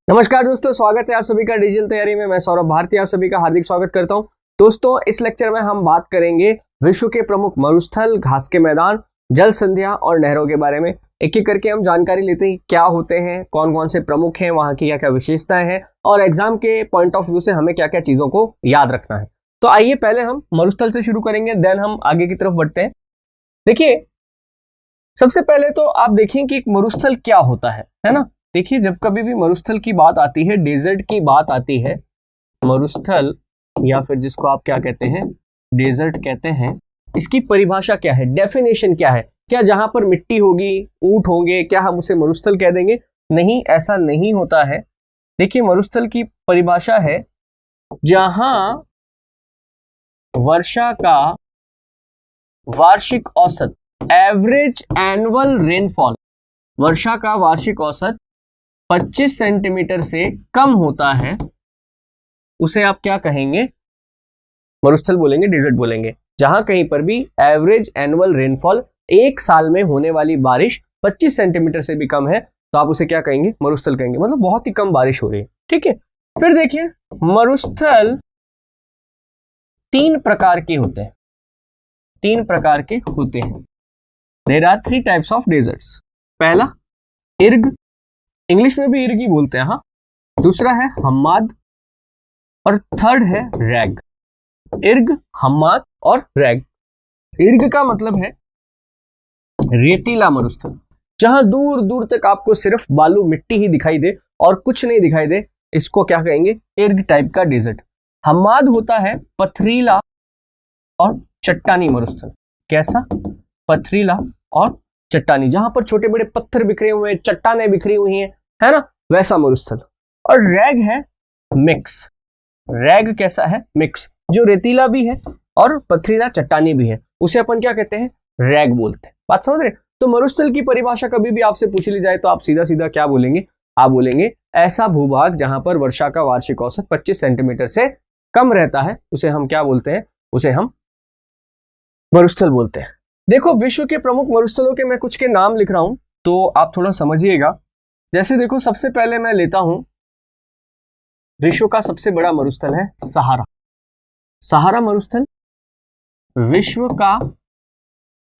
नमस्कार दोस्तों, स्वागत है आप सभी का डिजिटल तैयारी में। मैं सौरभ भारती आप सभी का हार्दिक स्वागत करता हूं। दोस्तों, इस लेक्चर में हम बात करेंगे विश्व के प्रमुख मरुस्थल, घास के मैदान, जल संधियां और नहरों के बारे में। एक एक करके हम जानकारी लेते हैं क्या होते हैं, कौन कौन से प्रमुख हैं, वहां की क्या क्या विशेषताएं हैं और एग्जाम के पॉइंट ऑफ व्यू से हमें क्या क्या चीजों को याद रखना है। तो आइए पहले हम मरुस्थल से शुरू करेंगे, देन हम आगे की तरफ बढ़ते हैं। देखिए, सबसे पहले तो आप देखें कि एक मरुस्थल क्या होता है ना। देखिए, जब कभी भी मरुस्थल की बात आती है, डेजर्ट की बात आती है, मरुस्थल या फिर जिसको आप क्या कहते हैं, डेजर्ट कहते हैं, इसकी परिभाषा क्या है, डेफिनेशन क्या है? क्या जहां पर मिट्टी होगी, ऊंट होंगे, क्या हम उसे मरुस्थल कह देंगे? नहीं, ऐसा नहीं होता है। देखिए, मरुस्थल की परिभाषा है जहां वर्षा का वार्षिक औसत, एवरेज एनुअल रेनफॉल, वर्षा का वार्षिक औसत 25 सेंटीमीटर से कम होता है, उसे आप क्या कहेंगे? मरुस्थल बोलेंगे, डेजर्ट बोलेंगे। जहां कहीं पर भी एवरेज एनुअल रेनफॉल, एक साल में होने वाली बारिश 25 सेंटीमीटर से भी कम है, तो आप उसे क्या कहेंगे? मरुस्थल कहेंगे। मतलब बहुत ही कम बारिश हो रही है। ठीक है, फिर देखिए, मरुस्थल तीन प्रकार के होते हैं। There are 3 types of deserts. पहला इर्ग, इंग्लिश में भी इर्ग ही बोलते हैं, हाँ। दूसरा है हम्माद और थर्ड है रैग। इर्ग, हम्माद और रैग। इर्ग का मतलब है रेतीला मरुस्थल, जहां दूर दूर तक आपको सिर्फ बालू मिट्टी ही दिखाई दे और कुछ नहीं दिखाई दे, इसको क्या कहेंगे? इर्ग टाइप का डेजर्ट। हम्माद होता है पथरीला और चट्टानी मरुस्थल। कैसा? पथरीला और चट्टानी, जहां पर छोटे बड़े पत्थर बिखरे हुए हैं, चट्टानें बिखरी हुई हैं, है ना, वैसा मरुस्थल। और रैग है मिक्स। रैग कैसा है? मिक्स, जो रेतीला भी है और पथरीला चट्टानी भी है, उसे अपन क्या कहते हैं? रैग बोलते हैं। बात समझ रहे? तो मरुस्थल की परिभाषा कभी भी आपसे पूछ ली जाए तो आप सीधा सीधा क्या बोलेंगे? आप बोलेंगे ऐसा भूभाग जहां पर वर्षा का वार्षिक औसत 25 सेंटीमीटर से कम रहता है, उसे हम क्या बोलते हैं? उसे हम मरुस्थल बोलते हैं। देखो, विश्व के प्रमुख मरुस्थलों के मैं कुछ के नाम लिख रहा हूं, तो आप थोड़ा समझिएगा। जैसे देखो, सबसे पहले मैं लेता हूं, विश्व का सबसे बड़ा मरुस्थल है सहारा। सहारा मरुस्थल विश्व का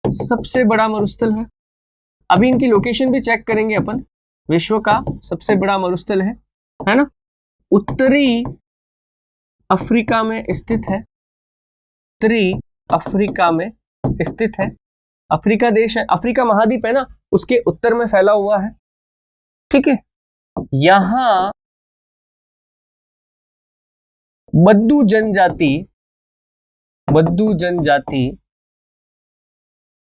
सबसे बड़ा मरुस्थल है। अभी इनकी लोकेशन भी चेक करेंगे अपन। विश्व का सबसे बड़ा मरुस्थल है ना, उत्तरी अफ्रीका में स्थित है। उत्तरी अफ्रीका में स्थित है। अफ्रीका देश है, अफ्रीका महाद्वीप है ना, उसके उत्तर में फैला हुआ है। ठीक है, यहां बद्दू जनजाति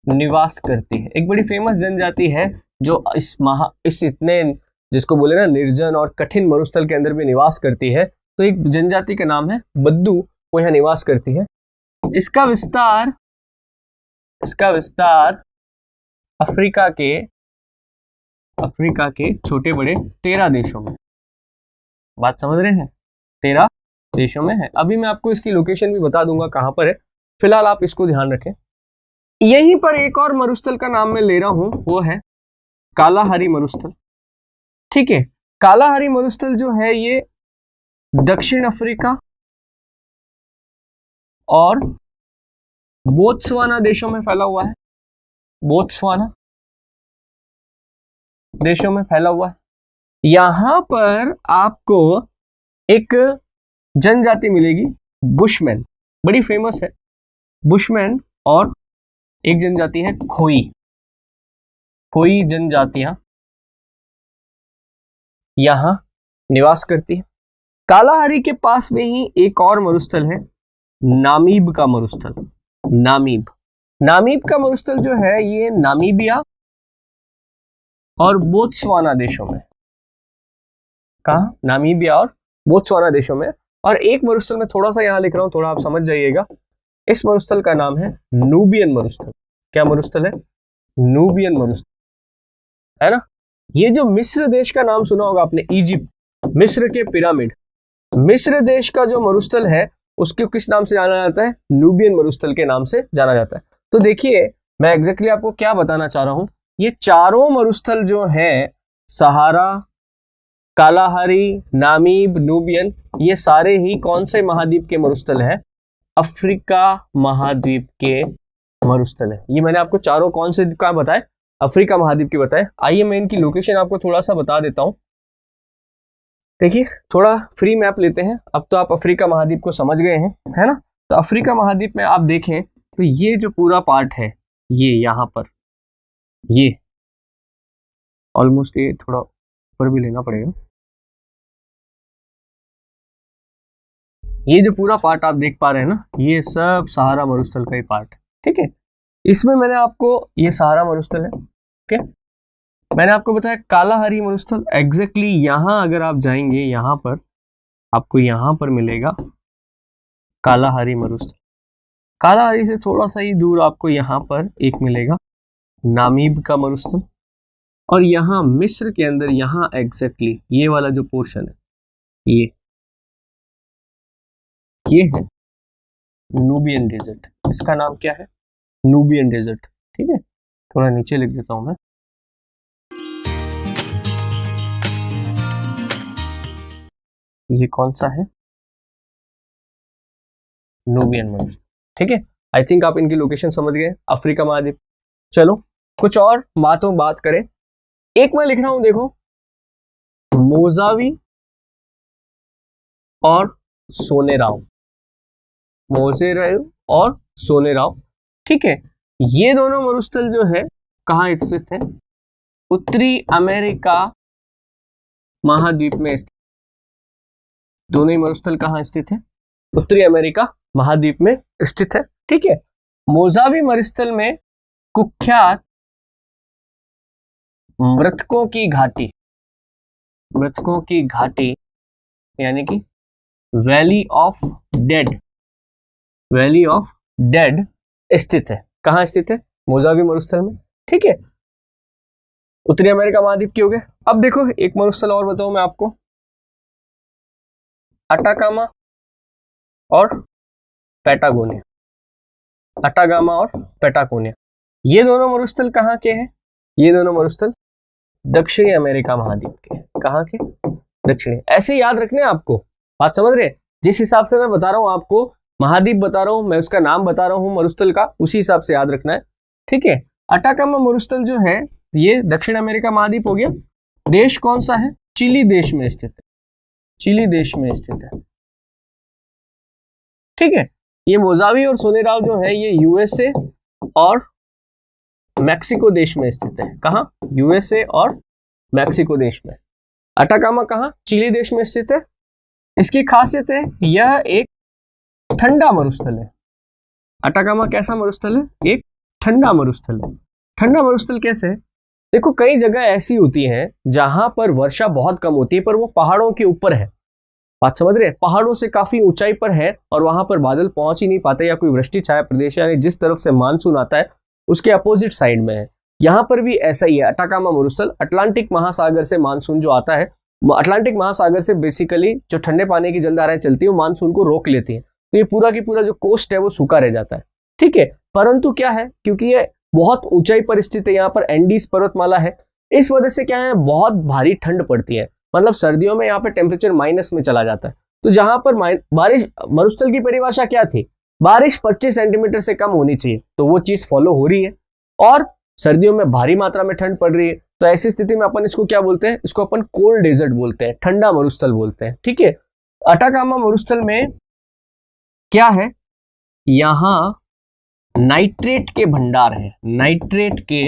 निवास करती है। एक बड़ी फेमस जनजाति है जो इस इतने, जिसको बोले ना, निर्जन और कठिन मरुस्थल के अंदर भी निवास करती है। तो एक जनजाति का नाम है बद्दू, वो यहाँ निवास करती है। इसका विस्तार अफ्रीका के छोटे बड़े 13 देशों में, बात समझ रहे हैं, 13 देशों में है। अभी मैं आपको इसकी लोकेशन भी बता दूंगा कहां पर है, फिलहाल आप इसको ध्यान रखें। यहीं पर एक और मरुस्थल का नाम मैं ले रहा हूं, वो है कालाहारी मरुस्थल। ठीक है, कालाहारी मरुस्थल जो है ये दक्षिण अफ्रीका और बोत्सवाना देशों में फैला हुआ है। बोत्सवाना देशों में फैला हुआ है। यहां पर आपको एक जनजाति मिलेगी, बुशमैन, बड़ी फेमस है बुशमैन। और एक जनजाति है खोई जनजातियां यहां निवास करती है। कालाहारी के पास में ही एक और मरुस्थल है, नामीब का मरुस्थल। नामीब का मरुस्थल जो है ये नामीबिया और बोत्सवाना देशों में, कहा? नामीबिया और बोत्सवाना देशों में। और एक मरुस्थल में थोड़ा सा यहां लिख रहा हूं, थोड़ा आप समझ जाइएगा। इस मरुस्थल का नाम है नूबियन मरुस्थल। क्या मरुस्थल है? नूबियन मरुस्थल, है ना। ये जो मिस्र देश का नाम सुना होगा आपने, इजिप्ट, मिस्र के पिरामिड, मिस्र देश का जो मरुस्थल है उसको किस नाम से जाना जाता है? नूबियन मरुस्थल के नाम से जाना जाता है। तो देखिए, मैं एग्जैक्टली आपको क्या बताना चाह रहा हूं, ये चारों मरुस्थल जो है, सहारा, कालाहारी, नामीब, नूबियन, ये सारे ही कौन से महाद्वीप के मरुस्थल है? अफ्रीका महाद्वीप के मरुस्थल है। ये मैंने आपको चारों कौन से का बताए? अफ्रीका महाद्वीप के बताए। आइए मैं इनकी लोकेशन आपको थोड़ा सा बता देता हूं। देखिए, थोड़ा फ्री मैप लेते हैं। अब तो आप अफ्रीका महाद्वीप को समझ गए हैं, है ना? तो अफ्रीका महाद्वीप में आप देखें तो ये जो पूरा पार्ट है, ये यहाँ पर, ये ऑलमोस्ट, ये थोड़ा ऊपर भी लेना पड़ेगा। ये जो पूरा पार्ट आप देख पा रहे हैं ना, ये सब सहारा मरुस्थल का ही पार्ट है, ठीक है। इसमें मैंने आपको, ये सहारा मरुस्थल है, ओके। मैंने आपको बताया कालाहारी मरुस्थल, एग्जैक्टली यहाँ अगर आप जाएंगे, यहाँ पर आपको यहाँ पर मिलेगा कालाहारी मरुस्थल। कालाहारी से थोड़ा सा ही दूर आपको यहाँ पर एक मिलेगा नामीब का मरुस्थल, और यहाँ मिस्र के अंदर, यहाँ एग्जैक्टली ये वाला जो पोर्शन है, ये है नूबियन डेजर्ट। इसका नाम क्या है? नूबियन डेजर्ट, ठीक है। थोड़ा नीचे लिख देता हूं मैं। ये कौन सा है? नूबियन मरुस्थल, ठीक है। आई थिंक आप इनकी लोकेशन समझ गए, अफ्रीका महाद्वीप। चलो कुछ और बात करें। एक मैं लिख रहा हूं, देखो, मोजावी और सोनेराव, मोजेराव और सोनेराव, ठीक है। ये दोनों मरुस्थल जो है कहाँ स्थित है? उत्तरी अमेरिका महाद्वीप में स्थित। दोनों ही मरुस्थल कहाँ स्थित है? उत्तरी अमेरिका महाद्वीप में स्थित है, ठीक है। मोजावी मरुस्थल में कुख्यात मृतकों की घाटी यानी कि वैली ऑफ डेड स्थित है। कहाँ स्थित है? मोजावी मरुस्थल में, ठीक है। उत्तरी अमेरिका महाद्वीप की हो गए। अब देखो एक मरुस्थल और बताऊं मैं आपको, अटाकामा और पैटागोनिया। अटाकामा और पैटागोनिया, ये दोनों मरुस्थल कहाँ के हैं? ये दोनों मरुस्थल दक्षिणी अमेरिका महाद्वीप के हैं। कहाँ के? दक्षिणी। ऐसे याद रखने आपको, बात समझ रहे? जिस हिसाब से मैं बता रहा हूं आपको, महाद्वीप बता रहा हूं मैं, उसका नाम बता रहा हूं मरुस्थल का, उसी हिसाब से याद रखना है, ठीक है। अटाकामा मरुस्थल जो है ये दक्षिण अमेरिका महाद्वीप हो गया। देश कौन सा है? चिली देश में स्थित है। चिली देश में स्थित है, ठीक है। ये मोजावी और सोनेराव जो है ये यूएसए और मैक्सिको देश में स्थित है। कहाँ? यूएसए और मैक्सिको देश में। अटाकामा कहाँ? चिली देश में स्थित है। इसकी खासियत है यह एक ठंडा मरुस्थल है। अटाकामा कैसा मरुस्थल है? एक ठंडा मरुस्थल है। ठंडा मरुस्थल कैसे है? देखो, कई जगह ऐसी होती हैं जहां पर वर्षा बहुत कम होती है, पर वो पहाड़ों के ऊपर है। बात समझ रहे हैं? पहाड़ों से काफी ऊंचाई पर है और वहां पर बादल पहुंच ही नहीं पाते, या कोई वृष्टि छाया प्रदेश है, यानी जिस तरफ से मानसून आता है उसके अपोजिट साइड में है। यहाँ पर भी ऐसा ही है। अटाकामा मरुस्थल अटलांटिक महासागर से मानसून जो आता है, अटलांटिक महासागर से बेसिकली जो ठंडे पानी की जलधाराएं चलती है वो मानसून को रोक लेती है, तो ये पूरा की पूरा जो कोस्ट है वो सूखा रह जाता है, ठीक है। परंतु क्या है, क्योंकि ये बहुत ऊंचाई पर स्थित है, यहाँ पर एंडीज पर्वतमाला है, इस वजह से क्या है, बहुत भारी ठंड पड़ती है। मतलब सर्दियों में यहाँ पर टेम्परेचर माइनस में चला जाता है। तो जहां पर बारिश, मरुस्थल की परिभाषा क्या थी? बारिश 25 सेंटीमीटर से कम होनी चाहिए, तो वो चीज फॉलो हो रही है। और सर्दियों में भारी मात्रा में ठंड पड़ रही है, तो ऐसी स्थिति में अपन इसको क्या बोलते हैं? इसको अपन कोल्ड डेजर्ट बोलते हैं, ठंडा मरुस्थल बोलते हैं, ठीक है। अटाकामा मरुस्थल में क्या है? यहां नाइट्रेट के भंडार है। नाइट्रेट के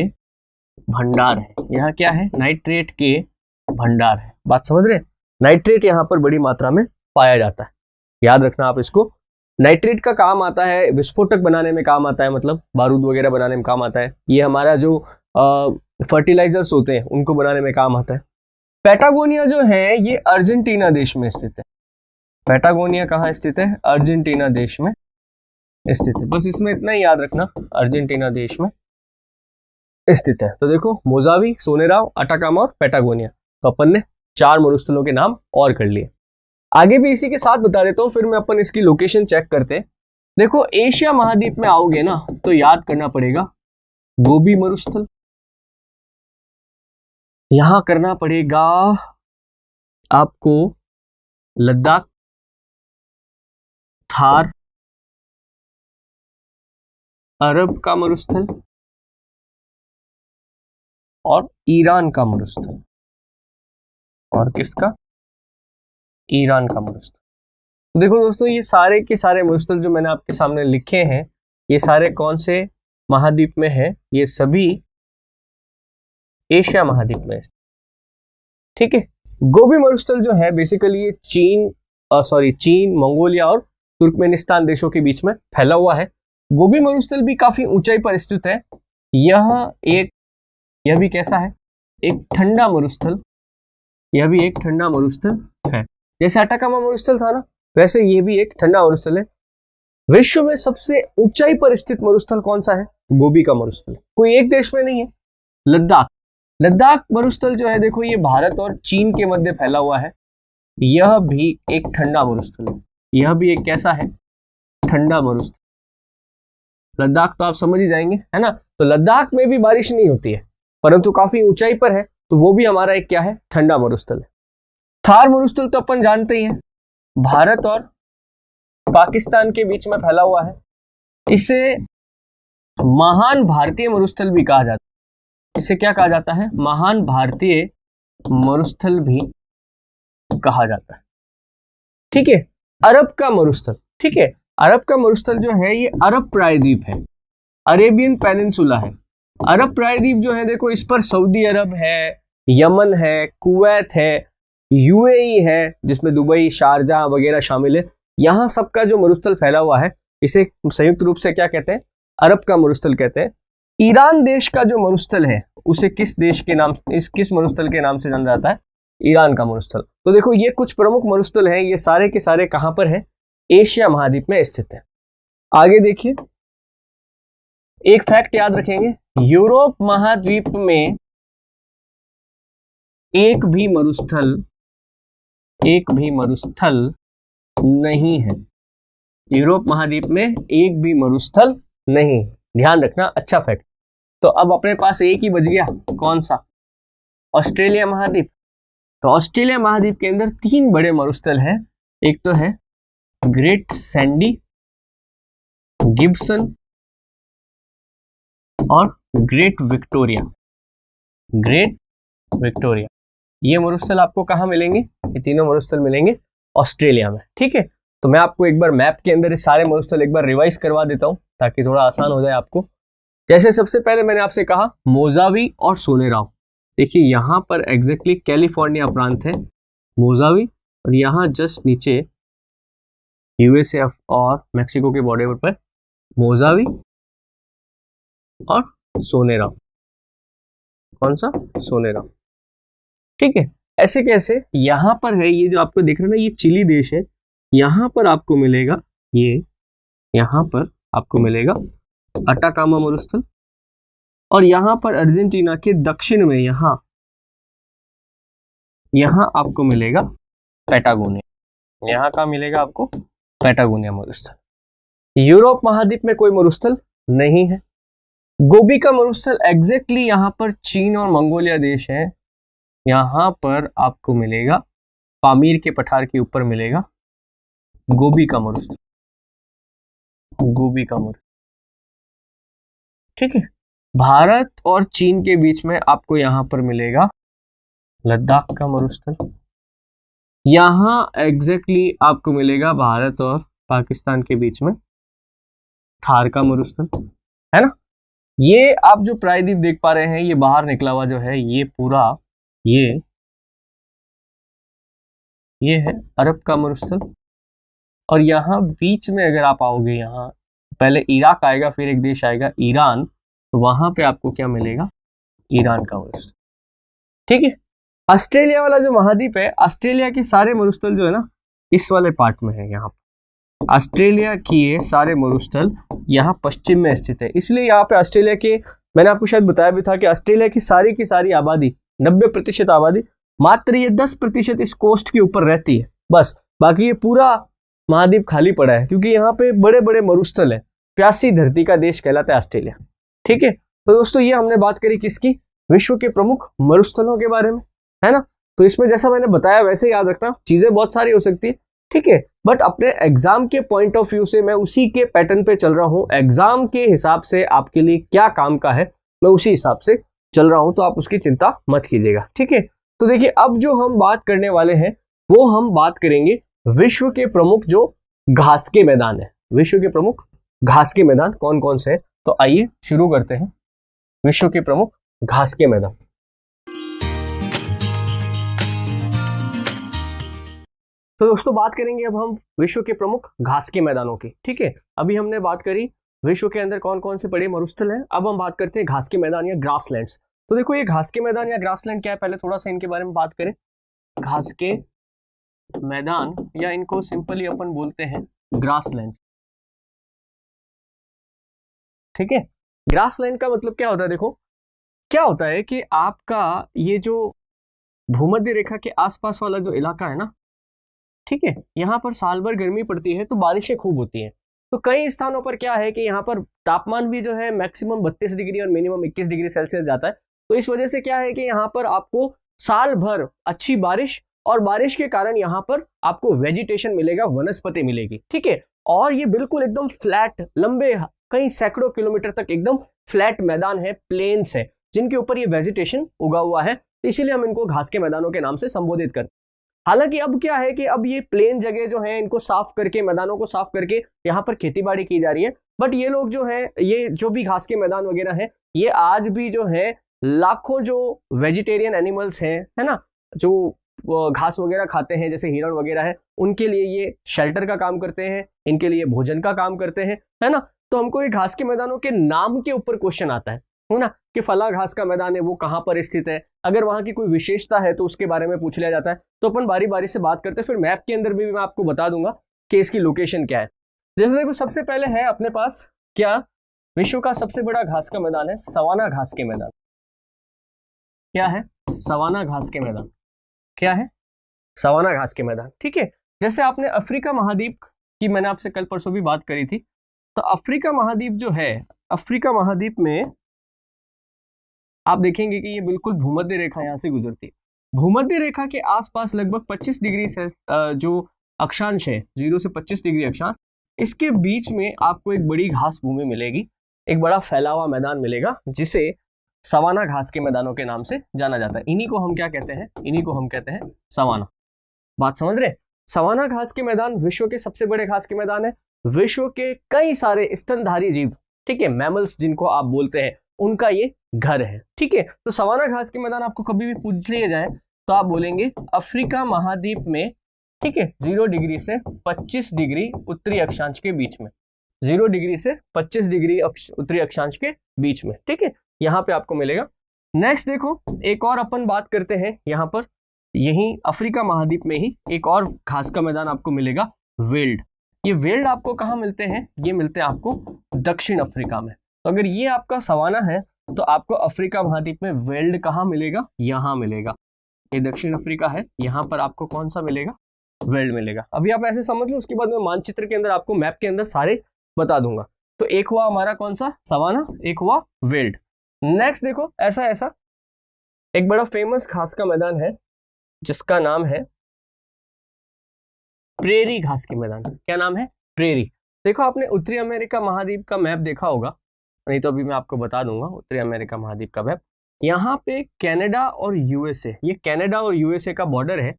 भंडार है। यहां क्या है? नाइट्रेट के भंडार है। बात समझ रहे? नाइट्रेट यहां पर बड़ी मात्रा में पाया जाता है, याद रखना आप इसको। नाइट्रेट का काम आता है, विस्फोटक बनाने में काम आता है, मतलब बारूद वगैरह बनाने में काम आता है। ये हमारा जो फर्टिलाइजर्स होते हैं उनको बनाने में काम आता है। पैटागोनिया जो है ये अर्जेंटीना देश में स्थित है। पैटागोनिया कहाँ स्थित है? अर्जेंटीना देश में स्थित है। बस इसमें इतना ही याद रखना, अर्जेंटीना देश में स्थित है। तो देखो, मोजावी, सोनेराव, अटाकामा और पैटागोनिया, तो अपन ने 4 मरुस्थलों के नाम और कर लिए। आगे भी इसी के साथ बता देता हूं, फिर मैं अपन इसकी लोकेशन चेक करते हैं। देखो, एशिया महाद्वीप में आओगे ना तो याद करना पड़ेगा गोबी मरुस्थल, यहां करना पड़ेगा आपको लद्दाख, थार, अरब का मरुस्थल और ईरान का मरुस्थल। और किसका? ईरान का मरुस्थल। देखो दोस्तों, ये सारे के सारे मरुस्थल जो मैंने आपके सामने लिखे हैं, ये सारे कौन से महाद्वीप में है? ये सभी एशिया महाद्वीप में है। ठीक है। गोबी मरुस्थल जो है बेसिकली ये चीन, मंगोलिया और तुर्कमेनिस्तान देशों के बीच में फैला हुआ है। गोबी मरुस्थल भी काफी ऊंचाई पर स्थित है। यह भी कैसा है? एक ठंडा मरुस्थल। यह भी एक ठंडा मरुस्थल है। जैसे अटाकामा मरुस्थल था ना, वैसे ये भी एक ठंडा मरुस्थल है। विश्व में सबसे ऊंचाई पर स्थित मरुस्थल कौन सा है? गोबी का मरुस्थल। कोई एक देश में नहीं है, लद्दाख मरुस्थल जो है, देखो ये भारत और चीन के मध्य फैला हुआ है। यह भी एक ठंडा मरुस्थल है। यह भी एक कैसा है? ठंडा मरुस्थल। लद्दाख तो आप समझ ही जाएंगे, है ना। तो लद्दाख में भी बारिश नहीं होती है, परंतु काफी ऊंचाई पर है, तो वो भी हमारा एक क्या है? ठंडा मरुस्थल है। थार मरुस्थल तो अपन जानते ही हैं, भारत और पाकिस्तान के बीच में फैला हुआ है। इसे महान भारतीय मरुस्थल भी कहा जाता है। इसे क्या कहा जाता है? महान भारतीय मरुस्थल भी कहा जाता है। ठीक है। अरब का मरुस्थल, ठीक है, अरब का मरुस्थल जो है ये अरब प्रायद्वीप है, अरेबियन पेनिनसुला है। अरब प्रायद्वीप जो है, देखो इस पर सऊदी अरब है, यमन है, कुवैत है, यूएई है, जिसमें दुबई, शारजाह वगैरह शामिल है। यहाँ सबका जो मरुस्थल फैला हुआ है, इसे संयुक्त रूप से क्या कहते हैं? अरब का मरुस्थल कहते हैं। ईरान देश का जो मरुस्थल है, उसे किस मरुस्थल के नाम से जाना जाता है? ईरान का मरुस्थल। तो देखो ये कुछ प्रमुख मरुस्थल हैं, ये सारे के सारे कहां पर है? एशिया महाद्वीप में स्थित है। आगे देखिए, एक फैक्ट याद रखेंगे, यूरोप महाद्वीप में एक भी मरुस्थल नहीं है। यूरोप महाद्वीप में एक भी मरुस्थल नहीं, ध्यान रखना, अच्छा फैक्ट। तो अब अपने पास एक ही बच गया, कौन सा? ऑस्ट्रेलिया महाद्वीप। तो ऑस्ट्रेलिया महाद्वीप के अंदर 3 बड़े मरुस्थल हैं। एक तो है ग्रेट सैंडी, गिब्सन और ग्रेट विक्टोरिया। ये मरुस्थल आपको कहाँ मिलेंगे? ये तीनों मरुस्थल मिलेंगे ऑस्ट्रेलिया में। ठीक है। तो मैं आपको एक बार मैप के अंदर ये सारे मरुस्थल एक बार रिवाइज करवा देता हूं, ताकि थोड़ा आसान हो जाए आपको। जैसे सबसे पहले मैंने आपसे कहा मोजावी और सोनेराव। देखिए यहाँ पर एग्जैक्टली कैलिफोर्निया प्रांत है मोजावी, और यहाँ जस्ट नीचे यूएसए और मैक्सिको के बॉर्डर पर मोजावी और सोनेराव। कौन सा? सोनेराव। ठीक है। ऐसे कैसे? यहाँ पर है, ये जो आपको दिख रहा है ना, ये चिली देश है। यहाँ पर आपको मिलेगा यहाँ पर आपको मिलेगा अटाकामा मरुस्थल, और यहाँ पर अर्जेंटीना के दक्षिण में यहाँ आपको मिलेगा पैटागोनिया। यहाँ का मिलेगा आपको पैटागोनिया मरुस्थल। यूरोप महाद्वीप में कोई मरुस्थल नहीं है। गोबी का मरुस्थल एग्जैक्टली यहाँ पर चीन और मंगोलिया देश है। यहाँ पर आपको मिलेगा पामीर के पठार के ऊपर मिलेगा गोबी का मरुस्थल। ठीक है। भारत और चीन के बीच में आपको यहाँ पर मिलेगा लद्दाख का मरुस्थल। यहाँ एग्जैक्टली आपको मिलेगा भारत और पाकिस्तान के बीच में थार का मरुस्थल, है ना। ये आप जो प्रायद्वीप देख पा रहे हैं, ये बाहर निकला हुआ जो है, ये पूरा ये है अरब का मरुस्थल। और यहाँ बीच में अगर आप आओगे, यहाँ पहले इराक आएगा, फिर एक देश आएगा ईरान, तो वहां पे आपको क्या मिलेगा? ईरान का मरुस्थल। ठीक है। ऑस्ट्रेलिया वाला जो महाद्वीप है, ऑस्ट्रेलिया के सारे मरुस्थल जो है ना, इस वाले पार्ट में है। यहाँ पर ऑस्ट्रेलिया की ये सारे मरुस्थल यहाँ पश्चिम में स्थित है। इसलिए यहाँ पे ऑस्ट्रेलिया के, मैंने आपको शायद बताया भी था कि ऑस्ट्रेलिया की सारी आबादी, 90% आबादी, मात्र ये 10% इस कोस्ट के ऊपर रहती है बस। बाकी ये पूरा महाद्वीप खाली पड़ा है, क्योंकि यहाँ पे बड़े बड़े मरुस्थल है। प्यासी धरती का देश कहलाता है ऑस्ट्रेलिया। ठीक है। तो दोस्तों, ये हमने बात करी किसकी? विश्व के प्रमुख मरुस्थलों के बारे में, है ना। तो इसमें जैसा मैंने बताया वैसे याद रखना, चीजें बहुत सारी हो सकती है, ठीक है, बट अपने एग्जाम के पॉइंट ऑफ व्यू से मैं उसी के पैटर्न पे चल रहा हूं, एग्जाम के हिसाब से आपके लिए क्या काम का है मैं उसी हिसाब से चल रहा हूं, तो आप उसकी चिंता मत कीजिएगा, ठीक है। तो देखिए अब जो हम बात करने वाले हैं वो हम बात करेंगे विश्व के प्रमुख जो घास के मैदान है। विश्व के प्रमुख घास के मैदान कौन कौन से हैं, तो आइए शुरू करते हैं विश्व के प्रमुख घास के मैदान। तो दोस्तों बात करेंगे अब हम विश्व के प्रमुख घास के मैदानों की, ठीक है। अभी हमने बात करी विश्व के अंदर कौन कौन से बड़े मरुस्थल हैं, अब हम बात करते हैं घास के मैदान या ग्रासलैंड्स। तो देखो ये घास के मैदान या ग्रासलैंड क्या है, पहले थोड़ा सा इनके बारे में बात करें। घास के मैदान या इनको सिंपली अपन बोलते हैं ग्रासलैंड, ठीक है। ग्रासलैंड का मतलब क्या होता है, देखो क्या होता है कि आपका ये जो भूमध्य रेखा के आसपास वाला जो इलाका है ना, ठीक है, यहाँ पर साल भर गर्मी पड़ती है तो बारिशें खूब होती हैं। तो कई स्थानों पर क्या है कि यहाँ पर तापमान भी जो है मैक्सिमम 32 डिग्री और मिनिमम 21 डिग्री सेल्सियस जाता है। तो इस वजह से क्या है कि यहाँ पर आपको साल भर अच्छी बारिश, और बारिश के कारण यहाँ पर आपको वेजिटेशन मिलेगा, वनस्पति मिलेगी, ठीक है। और ये बिल्कुल एकदम फ्लैट, लंबे कई सैकड़ों किलोमीटर तक एकदम फ्लैट मैदान है, प्लेन्स है, जिनके ऊपर ये वेजिटेशन उगा हुआ है, इसीलिए हम इनको घास के मैदानों के नाम से संबोधित करते हैं। हालांकि अब क्या है कि अब ये प्लेन जगह जो है इनको साफ करके, मैदानों को साफ करके यहाँ पर खेतीबाड़ी की जा रही है, बट ये लोग जो है, ये जो भी घास के मैदान वगैरह है, ये आज भी जो है लाखों जो वेजिटेरियन एनिमल्स हैं, है ना, जो घास वगैरह खाते हैं जैसे हिरण वगैरह है, उनके लिए ये शेल्टर का काम करते हैं, इनके लिए भोजन का काम करते हैं, है ना। तो हमको ये घास के मैदानों के नाम के ऊपर क्वेश्चन आता है ना, कि फला घास का मैदान है वो कहाँ पर स्थित है, अगर वहां की कोई विशेषता है तो उसके बारे में पूछ लिया जाता है। तो अपन बारी बारी से बात करते हैं, फिर मैप के अंदर भी मैं आपको बता दूंगा कि इसकी लोकेशन क्या है। जैसे देखो सबसे पहले है अपने पास क्या, विश्व का सबसे बड़ा घास का मैदान है सवाना घास के मैदान। क्या है, सवाना घास के मैदान, क्या है, सवाना घास के मैदान, ठीक है। जैसे आपने अफ्रीका महाद्वीप की मैंने आपसे कल परसों भी बात करी थी, तो अफ्रीका महाद्वीप जो है, अफ्रीका महाद्वीप में आप देखेंगे कि ये बिल्कुल भूमध्य रेखा यहाँ से गुजरती है। भूमध्य रेखा के आसपास लगभग 25 डिग्री से जो अक्षांश है, 0 से 25 डिग्री अक्षांश, इसके बीच में आपको एक बड़ी घास भूमि मिलेगी, एक बड़ा फैला हुआ मैदान मिलेगा, जिसे सवाना घास के मैदानों के नाम से जाना जाता है। इन्हीं को हम क्या कहते हैं, इन्हीं को हम कहते हैं सवाना। बात समझ रहे? सवाना घास के मैदान विश्व के सबसे बड़े घास के मैदान है। विश्व के कई सारे स्तनधारी जीव, ठीक है, मैमल्स जिनको आप बोलते हैं, उनका ये घर है, ठीक है। तो सवाना घास के मैदान आपको कभी भी पूछ लिए जाए तो आप बोलेंगे अफ्रीका महाद्वीप में, ठीक है, 0 डिग्री से 25 डिग्री उत्तरी अक्षांश के बीच में, 0 डिग्री से 25 डिग्री उत्तरी अक्षांश के बीच में, ठीक है, यहाँ पे आपको मिलेगा। नेक्स्ट देखो एक और अपन बात करते हैं, यहाँ पर यही अफ्रीका महाद्वीप में ही एक और घास का मैदान आपको मिलेगा, वेल्ड। ये वेल्ड आपको कहाँ मिलते हैं, ये मिलते हैं आपको दक्षिण अफ्रीका में। तो अगर ये आपका सवाना है तो आपको अफ्रीका महाद्वीप में वेल्ड कहाँ मिलेगा, यहाँ मिलेगा। ये दक्षिण अफ्रीका है, यहाँ पर आपको कौन सा मिलेगा, वेल्ड मिलेगा। अभी आप ऐसे समझ लो, उसके बाद मैं मानचित्र के अंदर आपको मैप के अंदर सारे बता दूंगा। तो एक हुआ हमारा कौन सा, सवाना, एक हुआ वेल्ड। नेक्स्ट देखो ऐसा ऐसा एक बड़ा फेमस घास का मैदान है जिसका नाम है प्रेरी घास के मैदान। क्या नाम है, प्रेरी। देखो आपने उत्तरी अमेरिका महाद्वीप का मैप देखा होगा, नहीं तो अभी मैं आपको बता दूंगा उत्तरी अमेरिका महाद्वीप का मैप। यहाँ पे कनाडा और यूएसए, ये कनाडा और यूएसए का बॉर्डर है।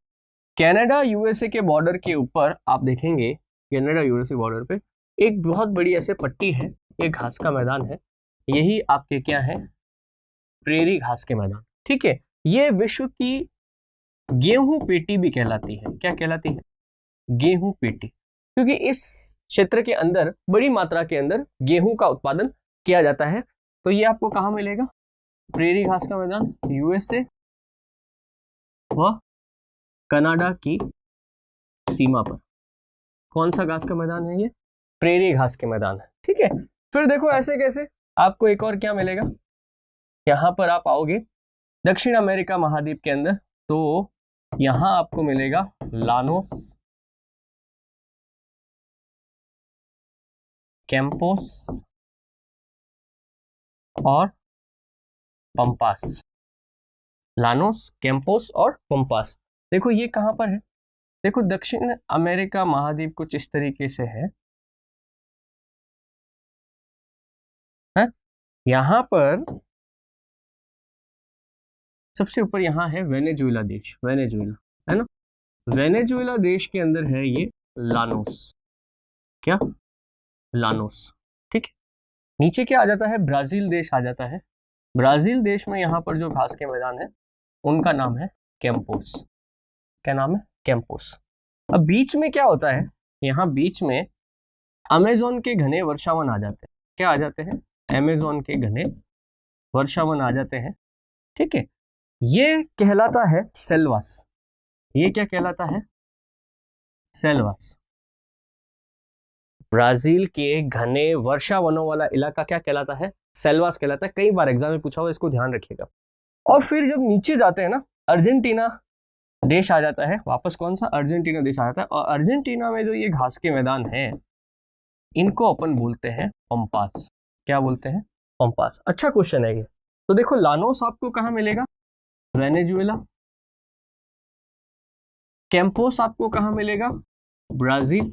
कनाडा यूएसए के बॉर्डर के ऊपर आप देखेंगे, कनाडा यूएसए बॉर्डर पे एक बहुत बड़ी ऐसे पट्टी है, ये घास का मैदान है, यही आपके क्या है, प्रेरी घास के मैदान, ठीक है। ये विश्व की गेहूं पेटी भी कहलाती है। क्या कहलाती है, गेहूं पेटी, क्योंकि इस क्षेत्र के अंदर बड़ी मात्रा के अंदर गेहूं का उत्पादन किया जाता है। तो ये आपको कहाँ मिलेगा, प्रेरी घास का मैदान, यूएसए व कनाडा की सीमा पर। कौन सा घास का मैदान है, ये प्रेरी घास के मैदान है, ठीक है। फिर देखो ऐसे कैसे आपको एक और क्या मिलेगा, यहाँ पर आप आओगे दक्षिण अमेरिका महाद्वीप के अंदर, तो यहाँ आपको मिलेगा लानोस, कैंपोस और पंपास। लानोस, कैंपोस और पंपास। देखो ये कहाँ पर है, देखो दक्षिण अमेरिका महाद्वीप कुछ इस तरीके से है? यहाँ पर सबसे ऊपर यहाँ है वेनेजुएला देश, वेनेजुएला है ना, वेनेजुएला देश के अंदर है ये लानोस, क्या लानोस, ठीक है। नीचे क्या आ जाता है, ब्राजील देश आ जाता है। ब्राजील देश में यहाँ पर जो घास के मैदान है उनका नाम है कैंपोस, क्या नाम है, कैंपोस। अब बीच में क्या होता है, यहाँ बीच में अमेजोन के घने वर्षावन आ जाते हैं, क्या आ जाते हैं, अमेजोन के घने वर्षावन आ जाते हैं, ठीक है। ये कहलाता है सेल्वास, ये क्या कहलाता है, सेल्वास। ब्राजील के घने वर्षावनों वाला इलाका क्या कहलाता है, सेल्वास कहलाता है। कई बार एग्जाम में पूछा हुआ, इसको ध्यान रखिएगा। और फिर जब नीचे जाते हैं ना, अर्जेंटीना देश आ जाता है, वापस कौन सा, अर्जेंटीना देश आ जाता है। और अर्जेंटीना में जो ये घास के मैदान है इनको अपन बोलते हैं पंपास, क्या बोलते हैं, पंपास। अच्छा क्वेश्चन है ये। तो देखो लानोस आपको कहाँ मिलेगा, वेनेजुएला। कैंपोस आपको कहाँ मिलेगा, ब्राजील।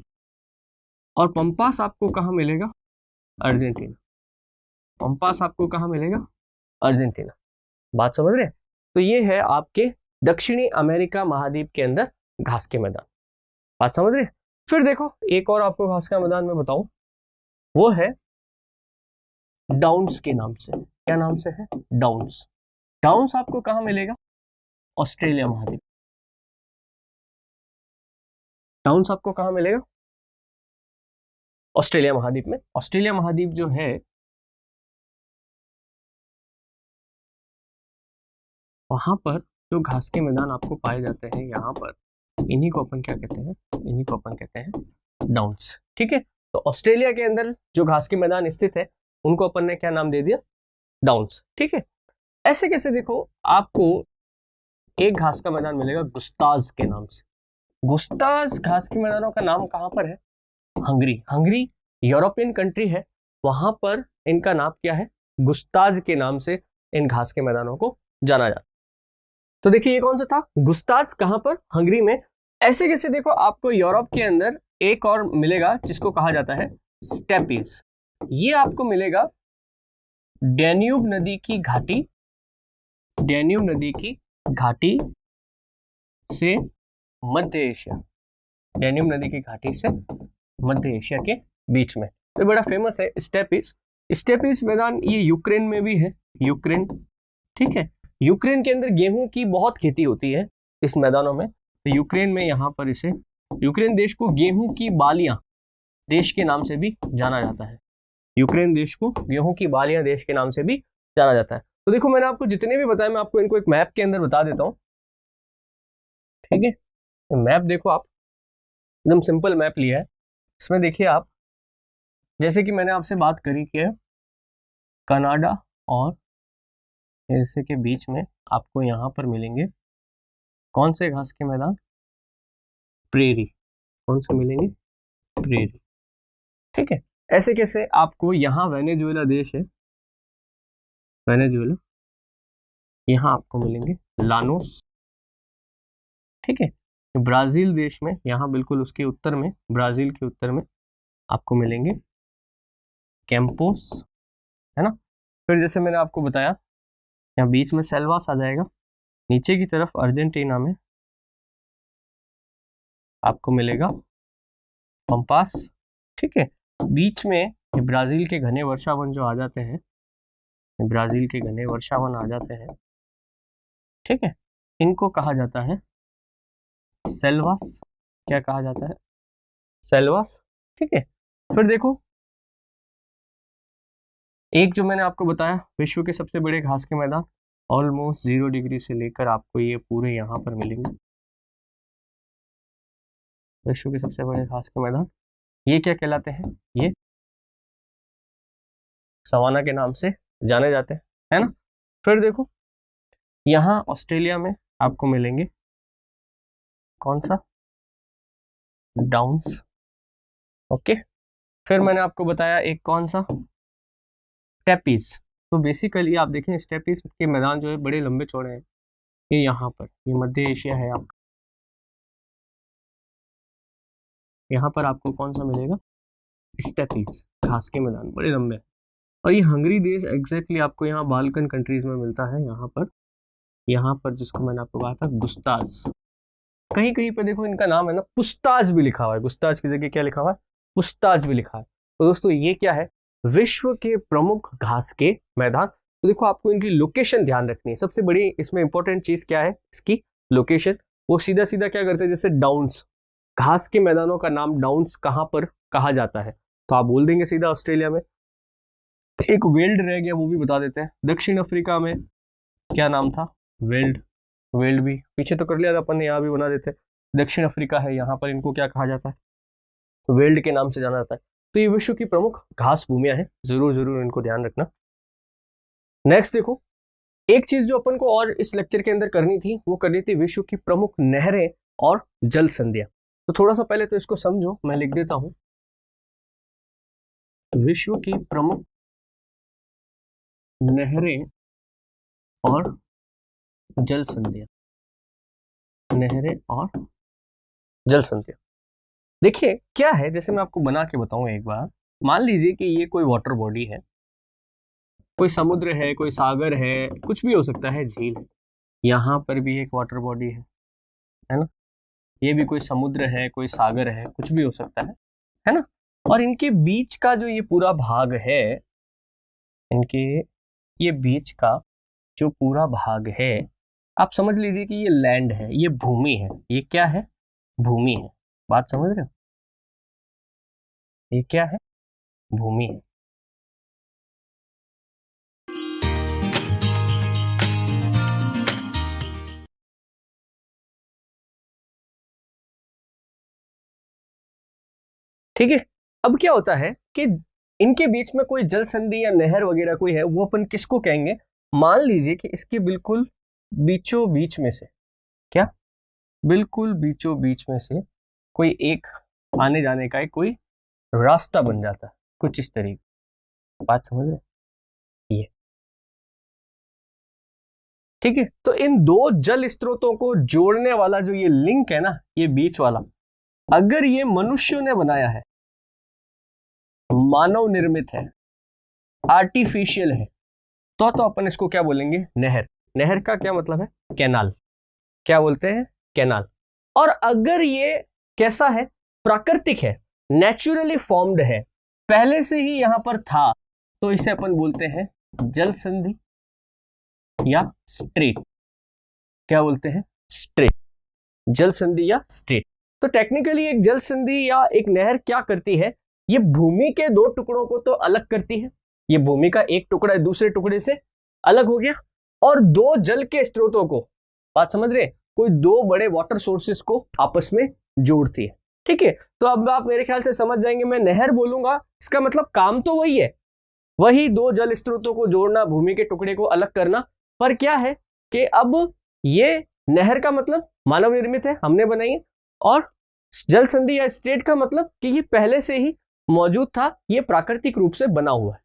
और पंपास आपको कहाँ मिलेगा, अर्जेंटीना। पंपास आपको कहाँ मिलेगा, अर्जेंटीना। बात समझ रहे हैं। तो ये है आपके दक्षिणी अमेरिका महाद्वीप के अंदर घास के मैदान, बात समझ रहे हैं। फिर देखो एक और आपको घास का मैदान में बताऊं, वो है डाउन्स के नाम से, क्या नाम से है, डाउन्स। डाउन्स आपको कहाँ मिलेगा, ऑस्ट्रेलिया महाद्वीप। डाउन्स आपको कहाँ मिलेगा, ऑस्ट्रेलिया महाद्वीप में। ऑस्ट्रेलिया महाद्वीप जो है वहां पर जो घास के मैदान आपको पाए जाते हैं, यहाँ पर इन्हीं को अपन क्या कहते हैं, इन्हीं को अपन कहते हैं डाउन्स, ठीक है। तो ऑस्ट्रेलिया के अंदर जो घास के मैदान स्थित है उनको अपन ने क्या नाम दे दिया, डाउन्स, ठीक है। ऐसे कैसे, देखो आपको एक घास का मैदान मिलेगा गुस्ताज के नाम से। गुस्ताज घास के मैदानों का नाम कहां पर है, हंगरी। हंगरी यूरोपियन कंट्री है, वहां पर इनका नाम क्या है, गुस्ताज के नाम से इन घास के मैदानों को जाना जाता है। तो देखिए ये कौन सा था, गुस्ताज, कहां पर, हंगरी में। ऐसे कैसे, देखो आपको यूरोप के अंदर एक और मिलेगा जिसको कहा जाता है स्टेपीज। ये आपको मिलेगा डैन्यूब नदी की घाटी, डैन्यूब नदी की घाटी से मध्य एशिया, डैन्यूब नदी की घाटी से मध्य एशिया के बीच में। तो बड़ा फेमस है स्टेपीज। स्टेपीज मैदान ये यूक्रेन में भी है, यूक्रेन, ठीक है। यूक्रेन के अंदर गेहूं की बहुत खेती होती है इस मैदानों में। तो यूक्रेन में यहाँ पर इसे, यूक्रेन देश को गेहूं की बालियां देश के नाम से भी जाना जाता है। यूक्रेन देश को गेहूं की बालियां देश के नाम से भी जाना जाता है। तो देखो मैंने आपको जितने भी बताया, मैं आपको इनको एक मैप के अंदर बता देता हूँ, ठीक है। मैप देखो आप, एकदम सिंपल मैप लिया है। इसमें देखिए आप, जैसे कि मैंने आपसे बात करी कि कनाडा और एशिया के बीच में आपको यहाँ पर मिलेंगे कौन से घास के मैदान, प्रेरी। कौन से मिलेंगे, प्रेरी, ठीक है। ऐसे कैसे, आपको यहाँ वेनेजुएला देश है, वेनेजुएला, यहाँ आपको मिलेंगे लानोस, ठीक है। ब्राजील देश में, यहाँ बिल्कुल उसके उत्तर में, ब्राजील के उत्तर में आपको मिलेंगे कैंपोस, है ना। फिर जैसे मैंने आपको बताया यहाँ बीच में सेल्वास आ जाएगा, नीचे की तरफ अर्जेंटीना में आपको मिलेगा पंपास, ठीक है। बीच में ब्राजील के घने वर्षावन जो आ जाते हैं, ब्राजील के घने वर्षावन आ जाते हैं, ठीक है। इनको कहा जाता है सेल्वास, क्या कहा जाता है, सेल्वास, ठीक है। फिर देखो एक जो मैंने आपको बताया विश्व के सबसे बड़े घास के मैदान, ऑलमोस्ट 0 डिग्री से लेकर आपको ये पूरे यहाँ पर मिलेंगे, विश्व के सबसे बड़े घास के मैदान। ये क्या कहलाते हैं, ये सवाना के नाम से जाने जाते हैं, है ना। फिर देखो यहाँ ऑस्ट्रेलिया में आपको मिलेंगे कौन सा, डाउन्स, ओके। फिर मैंने आपको बताया एक कौन सा, स्टेपीज। तो बेसिकली आप देखें स्टेपीज के मैदान जो है बड़े लंबे चौड़े हैं, ये यहाँ पर, ये मध्य एशिया है आपका। यहाँ पर आपको कौन सा मिलेगा? स्टेपीज, घास के मैदान बड़े लंबे। और ये हंगरी देश एग्जैक्टली आपको यहाँ बाल्कन कंट्रीज में मिलता है। यहाँ पर जिसको मैंने आपको कहा था गुस्ताज, कहीं कहीं पे देखो इनका नाम है ना पुस्ताज भी लिखा हुआ है, गुस्ताज की जगह क्या लिखा हुआ है? पुस्ताज भी लिखा है। तो दोस्तों ये क्या है? विश्व के प्रमुख घास के मैदान। तो देखो आपको इनकी लोकेशन ध्यान रखनी है। सबसे बड़ी इसमें इंपॉर्टेंट चीज क्या है? इसकी लोकेशन। वो सीधा सीधा क्या करते हैं, जैसे डाउन्स, घास के मैदानों का नाम डाउन्स कहाँ पर कहा जाता है? तो आप बोल देंगे सीधा ऑस्ट्रेलिया में। एक वेल्ड रह गया, वो भी बता देते हैं। दक्षिण अफ्रीका में क्या नाम था? वेल्ड। वेल्ड भी पीछे तो कर लिया था अपन ने, यहाँ भी बना देते। दक्षिण अफ्रीका है, यहाँ पर इनको क्या कहा जाता है? वेल्ड के नाम से जाना जाता है। तो ये विश्व की प्रमुख घास भूमियां हैं, जरूर जरूर इनको ध्यान रखना। नेक्स्ट देखो, एक चीज जो अपन को और इस लेक्चर के अंदर करनी थी, वो करनी थी विश्व की प्रमुख नहरें और जल संधियां। तो थोड़ा सा पहले तो इसको समझो, मैं लिख देता हूं। विश्व की प्रमुख नहरें और जल संधियां, नहरें और जल संधियां। देखिए क्या है, जैसे मैं आपको बना के बताऊं एक बार। मान लीजिए कि ये कोई वाटर बॉडी है, कोई समुद्र है, कोई सागर है, कुछ भी हो सकता है, झील है। यहाँ पर भी एक वाटर बॉडी है ना? ये भी कोई समुद्र है, कोई सागर है, कुछ भी हो सकता है ना? और इनके बीच का जो ये पूरा भाग है, इनके ये बीच का जो पूरा भाग है, आप समझ लीजिए कि ये लैंड है, ये भूमि है। ये क्या है? भूमि है। बात समझ रहे हो? ये क्या है? भूमि है। ठीक है। अब क्या होता है कि इनके बीच में कोई जल संधि या नहर वगैरह कोई है, वो अपन किसको कहेंगे? मान लीजिए कि इसके बिल्कुल बीचों बीच में से, क्या बिल्कुल बीचों बीच में से कोई एक आने जाने का एक कोई रास्ता बन जाता है, कुछ इस तरीके। बात समझ रहे? ये ठीक है। तो इन दो जल स्रोतों को जोड़ने वाला जो ये लिंक है ना, ये बीच वाला, अगर ये मनुष्यों ने बनाया है, मानव निर्मित है, आर्टिफिशियल है, तो अपन इसको क्या बोलेंगे? नहर। नहर का क्या मतलब है? कैनाल। क्या बोलते हैं? कैनाल। और अगर ये कैसा है? प्राकृतिक है, नेचुरली फॉर्म्ड है, पहले से ही यहां पर था, तो इसे अपन बोलते हैं जल संधि या स्ट्रेट। क्या बोलते हैं? स्ट्रेट। जल संधि या स्ट्रेट। तो टेक्निकली एक जल संधि या एक नहर क्या करती है? ये भूमि के दो टुकड़ों को तो अलग करती है। ये भूमि का एक टुकड़ा दूसरे टुकड़े से अलग हो गया, और दो जल के स्रोतों को, बात समझ रहे, कोई दो बड़े वाटर सोर्सेस को आपस में जोड़ती है। ठीक है। तो अब आप मेरे ख्याल से समझ जाएंगे, मैं नहर बोलूंगा, इसका मतलब काम तो वही है, वही दो जल स्रोतों को जोड़ना, भूमि के टुकड़े को अलग करना। पर क्या है कि अब ये नहर का मतलब मानव निर्मित है, हमने बनाई है, और जल संधि या स्टेट का मतलब कि ये पहले से ही मौजूद था, ये प्राकृतिक रूप से बना हुआ है।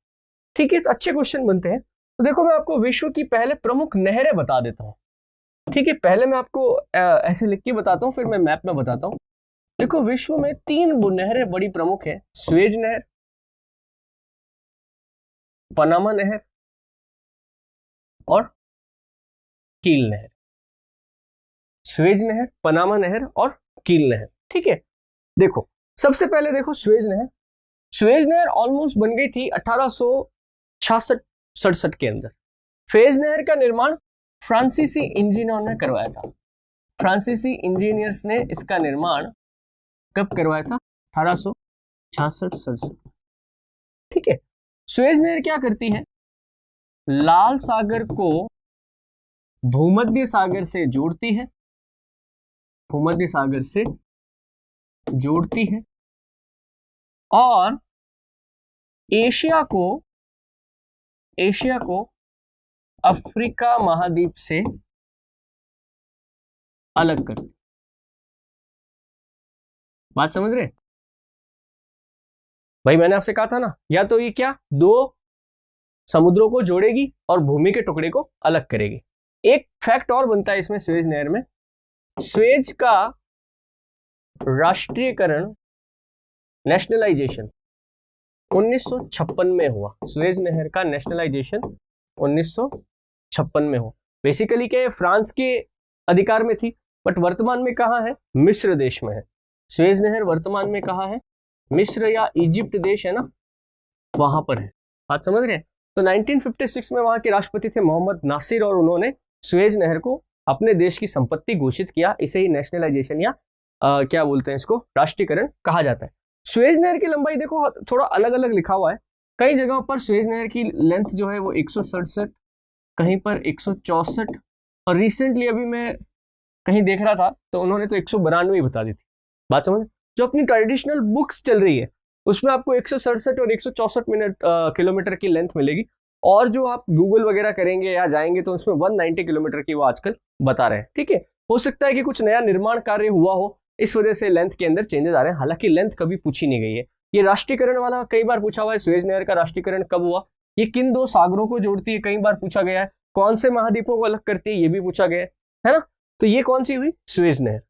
ठीक है। तो अच्छे क्वेश्चन बनते हैं। तो देखो मैं आपको विश्व की पहले प्रमुख नहरें बता देता हूं। ठीक है, पहले मैं आपको ऐसे लिख के बताता हूं, फिर मैं मैप में बताता हूं। देखो विश्व में तीन नहरें बड़ी प्रमुख है, स्वेज नहर, पनामा नहर और कील नहर। स्वेज नहर, पनामा नहर और कील नहर। ठीक है। देखो सबसे पहले देखो स्वेज नहर। स्वेज नहर ऑलमोस्ट बन गई थी 1866-67 के अंदर। फेज नहर का निर्माण फ्रांसीसी इंजीनियरों ने करवाया था। फ्रांसीसी इंजीनियर्स ने इसका निर्माण कब करवाया था? 1866-67। ठीक है। स्वेज नहर क्या करती है? लाल सागर को भूमध्य सागर से जोड़ती है, भूमध्य सागर से जोड़ती है, और एशिया को अफ्रीका महाद्वीप से अलग करती। बात समझ रहे भाई? मैंने आपसे कहा था ना, या तो ये क्या दो समुद्रों को जोड़ेगी और भूमि के टुकड़े को अलग करेगी। एक फैक्ट और बनता है इसमें स्वेज नहर में, स्वेज का राष्ट्रीयकरण, नेशनलाइजेशन 1956 में हुआ। स्वेज नहर का नेशनलाइजेशन 1956 में हुआ। बेसिकली क्या फ्रांस के अधिकार में थी, बट वर्तमान में कहाँ है, मिस्र देश में है। स्वेज नहर वर्तमान में कहाँ है, मिस्र या इजिप्ट देश है ना, वहां पर है। बात समझ रहे हैं। तो 1956 में वहां के राष्ट्रपति थे मोहम्मद नासिर, और उन्होंने स्वेज नहर को अपने देश की संपत्ति घोषित किया। इसे ही नेशनलाइजेशन या क्या बोलते हैं इसको, राष्ट्रीयकरण कहा जाता है। स्वेज नहर की लंबाई देखो थोड़ा अलग अलग लिखा हुआ है। कई जगहों पर स्वेज नहर की लेंथ जो है वो 167, कहीं पर 164, और रिसेंटली अभी मैं कहीं देख रहा था तो उन्होंने तो 192 बता दी थी। बात समझ, जो अपनी ट्रेडिशनल बुक्स चल रही है उसमें आपको 167 और 164 किलोमीटर की लेंथ मिलेगी, और जो आप गूगल वगैरह करेंगे या जाएंगे तो उसमें 190 किलोमीटर की वो आजकल बता रहे हैं। ठीक है, हो सकता है कि कुछ नया निर्माण कार्य हुआ हो, इस वजह से लेंथ के अंदर चेंजेस आ रहे हैं। हालांकि लेंथ कभी पूछी नहीं गई है। ये राष्ट्रीयकरण वाला कई बार पूछा हुआ है, स्वेज नहर का राष्ट्रीयकरण कब हुआ, ये किन दो सागरों को जोड़ती है, कई बार पूछा गया है, कौन से महाद्वीपों को अलग करती है, ये भी पूछा गया है ना। तो ये कौन सी हुई, स्वेज नहर।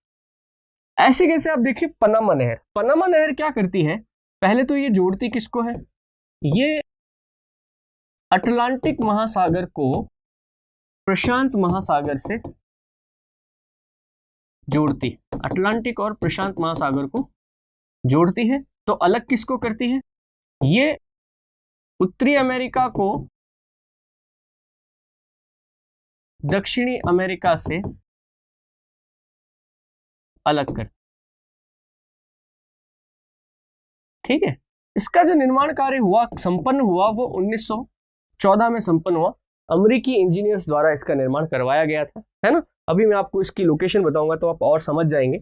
ऐसे कैसे आप देखिए, पनामा नहर, पनामा नहर क्या करती है, पहले तो ये जोड़ती किसको है, ये अटलांटिक महासागर को प्रशांत महासागर से जोड़ती, अटलांटिक और प्रशांत महासागर को जोड़ती है। तो अलग किसको करती है, ये उत्तरी अमेरिका को दक्षिणी अमेरिका से अलग करती। ठीक है, इसका जो निर्माण कार्य हुआ, संपन्न हुआ, वो 1914 में संपन्न हुआ। अमेरिकी इंजीनियर्स द्वारा इसका निर्माण करवाया गया था, है ना। अभी मैं आपको इसकी लोकेशन बताऊंगा तो आप और समझ जाएंगे।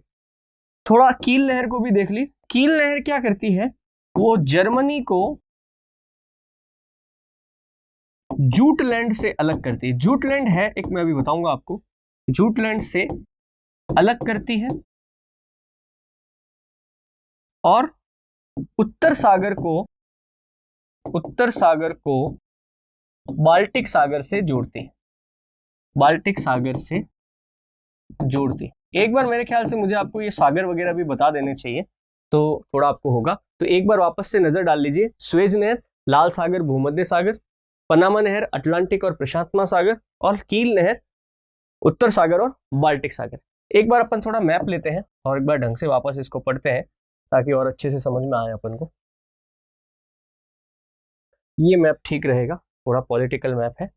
थोड़ा कील नहर को भी देख ली। कील नहर क्या करती है, वो जर्मनी को जूटलैंड से अलग करती है। जूटलैंड है एक, मैं अभी बताऊंगा आपको, जूटलैंड से अलग करती है और उत्तर सागर को बाल्टिक सागर से जोड़ती है, बाल्टिक सागर से जोड़ती। एक बार मेरे ख्याल से मुझे आपको ये सागर वगैरह भी बता देने चाहिए तो थोड़ा आपको होगा। तो एक बार वापस से नजर डाल लीजिए, स्वेज नहर लाल सागर भूमध्य सागर, पनामा नहर अटलांटिक और प्रशांत महासागर, और कील नहर उत्तर सागर और बाल्टिक सागर। एक बार अपन थोड़ा मैप लेते हैं और एक बार ढंग से वापस इसको पढ़ते हैं ताकि और अच्छे से समझ में आए अपन को। ये मैप ठीक रहेगा, थोड़ा पॉलिटिकल मैप है,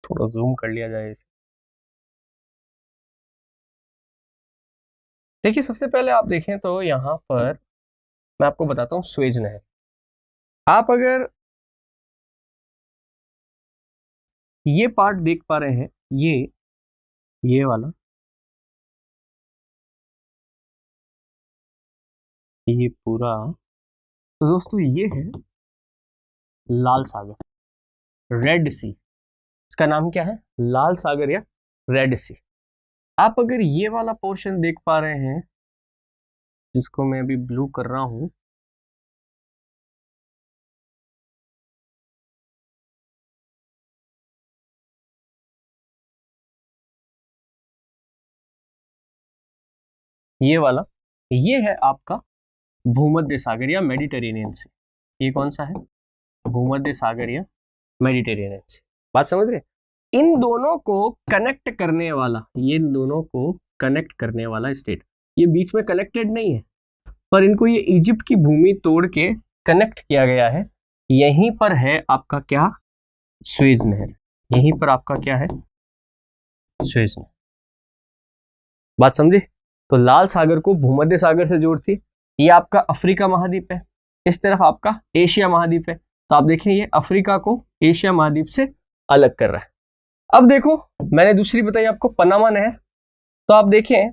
थोड़ा जूम कर लिया जाए इसे। देखिए सबसे पहले आप देखें तो यहाँ पर मैं आपको बताता हूँ स्वेज नहर। आप अगर ये पार्ट देख पा रहे हैं, ये वाला, ये पूरा, तो दोस्तों ये है लाल सागर, रेड सी। इसका नाम क्या है, लाल सागर या रेड सी। आप अगर ये वाला पोर्शन देख पा रहे हैं जिसको मैं अभी ब्लू कर रहा हूं, ये वाला, ये है आपका भूमध्य सागर या मेडिटेरेनियन सी। ये कौन सा है, भूमध्य सागर या मेडिटेरेनियन सी। बात समझ रहे, इन दोनों को कनेक्ट करने वाला, ये इन दोनों को कनेक्ट करने वाला स्टेट, ये बीच में कनेक्टेड नहीं है पर इनको ये इजिप्ट की भूमि तोड़ के कनेक्ट किया गया है। यहीं पर है आपका क्या, स्वेज नहर, यहीं पर आपका क्या है, स्वेज नहर। बात समझे। तो लाल सागर को भूमध्य सागर से जोड़ती, ये आपका अफ्रीका महाद्वीप है, इस तरफ आपका एशिया महाद्वीप है। तो आप देखें ये अफ्रीका को एशिया महाद्वीप से अलग कर रहा है। अब देखो मैंने दूसरी बताई आपको पनामा नहर, तो आप देखें